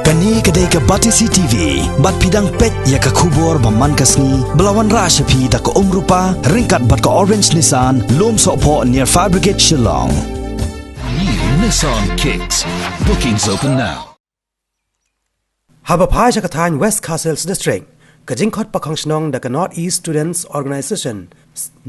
Kani kedai ke Batisi TV, bat pidang pet ya ke kubur baman kasni, belawan rashapi da ke rupa, ringkat bat ke orange Nissan, lom sokpo near Fire Brigade Shnong. New Nissan Kicks. Bookings open now. Haba Pyrshah Kathan West Castles District, Kajingkot Pakhang Shnong da ke North East Students Organization,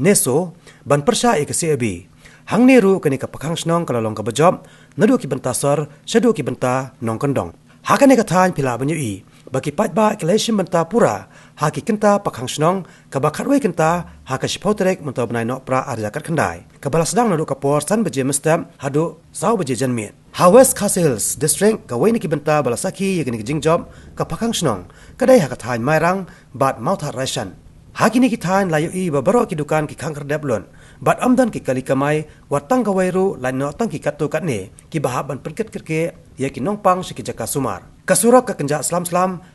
Neso, ban Pyrshah ke CAB. Hang neru kani ke Pakhang Shnong kalau long ke bejob, nadu ki bentasor, shadu ki benta nong kendong. Hakane kathan pila banyui bagi patba kelation benta pura haki kenta Pakhang Shnong ka bakatwe kenta haka shipotrek mento benai nok pra arjakat kendai ka balas sedang nadu kapor san beje mestap hadu sau beje janmit ha West Castles District ka weni ki benta balasaki yagani jing job ka Pakhang Shnong kadai hakathan Mairang-Mawthadraishan haki ni kithan layui babaro ki dukan ki khangker deblon bat amdan ki kali kamai watang kawairu lain no tang ki katu katne ki bahaban perket kerke ya ki nongpang si ki jaka sumar kasurok ka kenja slam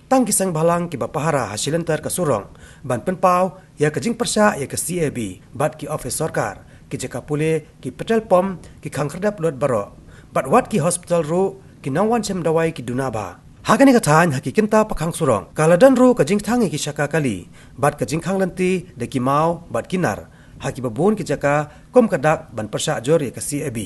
tang ki sang balang ki bapahara hasilantar kasurong ban penpau ya ke jing Pyrshah ya ke CAB bat ki office sarkar ki jaka pule ki petrol pom ki khangkerdap lot baro bat wat ki hospital ru ki nangwan sem dawai ki dunaba hakani kathan hakikenta Pakhang surong kaladan ru ka jing thangi ki shaka kali bat ka jing khang lanti de ki mau bat kinar haki babun ki jaka kom kadak ban Pyrshah jor ya ke CAB